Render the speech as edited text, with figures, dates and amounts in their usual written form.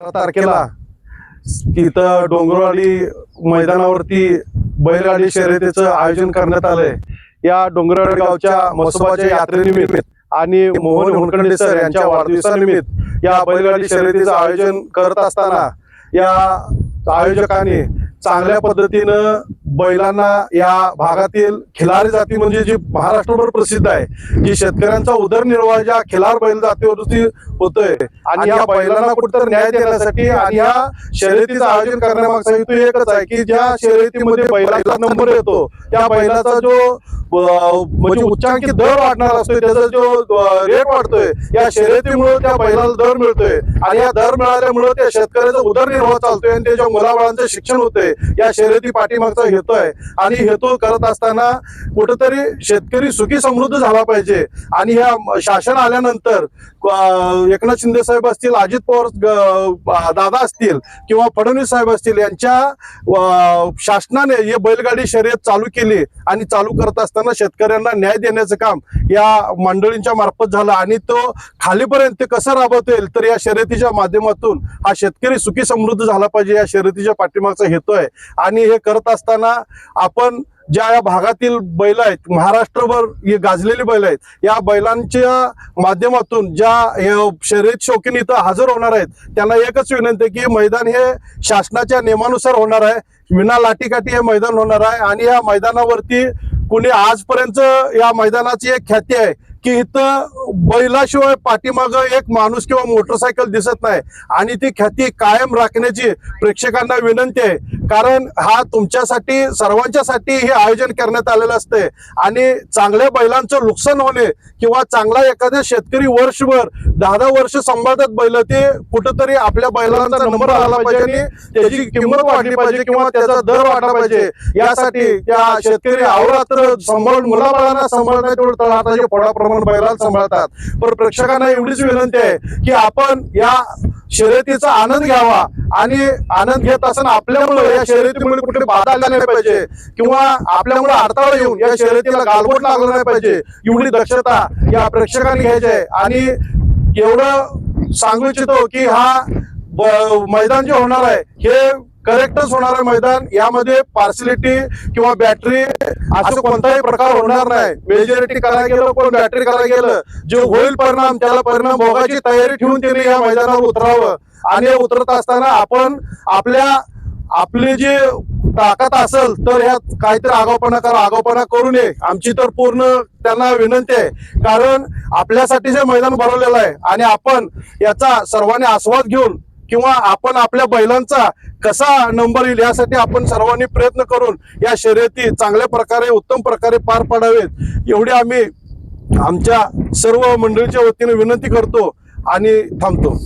तारखेला तिथं डोंगरवाडी मैदानावरती बैलगाडी शर्यतीचं आयोजन करण्यात आलंय। या डोंगरवाडी गावच्या मसोबाच्या यात्रेनिमित्त आणि मोहन होनखंडे सर यांच्या वाढदिवसानिमित्त या बैलगाडी शर्यतीचं आयोजन करत असताना या आयोजकांनी चांगल्या पद्धतीनं बैलांना या भागातील खिलारी जाती म्हणजे जी महाराष्ट्रभर प्रसिद्ध आहे, जी शेतकऱ्यांचा उदरनिर्वाह ज्या खिलार बैल जातीवरती होतोय आणि या बैलांना कुठेतरी न्याय देण्यासाठी आणि या शर्यतीचं आयोजन करण्यामागचा हेतू एकच आहे की ज्या शर्यतीमध्ये बैलाचा नंबर येतो त्या बैलाचा जो म्हणजे उच्चांकी दर वाढणार असतोय, त्याचा जो रेट वाढतोय, या शर्यतीमुळे त्या बैलाला दर मिळतोय आणि या दर मिळाल्यामुळे त्या शेतकऱ्याचा उदरनिर्वाह चालतोय आणि त्याच्या मुलाबाळांचं शिक्षण होतंय। या शर्यती पाठीमागचा हेतू आहे आणि हेतू करत असताना कुठेतरी शेतकरी सुखी समृद्ध झाला पाहिजे। आणि ह्या शासन आल्यानंतर एकनाथ शिंदे साहेब असतील, अजित पवार दादा असतील किंवा फडणवीस साहेब असतील, यांच्या शासनाने ही बैलगाडी शर्यत चालू केली आणि चालू करत असताना शेतकऱ्यांना न्याय देण्याचं काम या मंडळींच्या मार्फत झालं आणि तो खालीपर्यंत कसं राबवता येईल तर या शर्यतीच्या माध्यमातून हा शेतकरी सुखी समृद्ध झाला पाहिजे, या शर्यतीच्या पाठीमागचा हेतू आहे। आणि हे करत असताना आपण ज्या या भागातील बैल आहेत, महाराष्ट्रभर हे गाजलेली बैल आहेत, या बैलांच्या माध्यमातून ज्या शर्यत शौकीन इथं हजर होणार आहेत त्यांना एकच विनंती आहे की मैदान हे शासनाच्या नियमानुसार होणार आहे, विना लाठीकाठी हे मैदान होणार आहे। आणि या मैदानावरती कुणी आजपर्यंत या मैदानाची एक ख्याती आहे की इथं बैलाशिवाय पाठीमाग एक माणूस किंवा मोटरसायकल दिसत नाही आणि ती ख्याती कायम राखण्याची प्रेक्षकांना विनंती आहे। कारण हा तुमच्यासाठी सर्वांच्यासाठी हे आयोजन करण्यात आलेलं असते आणि चांगल्या बैलांचं नुकसान होणे किंवा चांगला एखाद्या शेतकरी वर्षभर 10-10 वर्ष सांभाळतात बैल, ते कुठंतरी आपल्या बैलांचा नंबर आला पाहिजे आणि त्याची किंमत वाढली पाहिजे किंवा त्याचा दर वाढला पाहिजे। यासाठी त्या शेतकरी अवरात्र सांभाळून मुलाबाळांना सांभाळतात, तेवढं तळहाताच्या पोटाप्रमाणे बैलाला सांभाळतात। पण प्रेक्षकांना एवढीच विनंती आहे की आपण या शर्यतीचा आनंद घ्यावा आणि आनंद घेत असताना आपल्यामुळे या शर्यतीमुळे कुठे बाधा आल्या नाही पाहिजे किंवा आपल्यामुळे अडथळा येऊन या शर्यतीला गालबोट लागलं नाही पाहिजे, एवढी दक्षता या प्रेक्षकांनी घ्यायची आहे। आणि एवढं सांगू इच्छितो की हा मैदान जे होणार आहे हे करेक्टच होणार आहे मैदान, यामध्ये पार्सलिटी किंवा बॅटरी असं कोणताही प्रकार होणार नाही। मेजॉरिटी करायला गेलं, कोण बॅटरी करायला गेलं, जो होईल परिणाम त्याला परिणाम भोगायची तयारी ठेवून त्यांनी या मैदानावर उतरावं। आणि उतरत असताना आपण आपली जी ताकद असेल तर ह्यात काहीतरी आगाऊपणा करू नये, आमची तर पूर्ण त्यांना विनंती आहे। कारण आपल्यासाठी जे मैदान भरवलेलं आहे आणि आपण याचा सर्वांनी आस्वाद घेऊन किंवा आपण आपल्या बैलांचा कसा नंबर येईल यासाठी आपण सर्वांनी प्रयत्न करून या शर्यती चांगल्या प्रकारे उत्तम प्रकारे पार पाडावेत, एवढी आम्ही आमच्या सर्व मंडळीच्या वतीने विनंती करतो आणि थांबतो।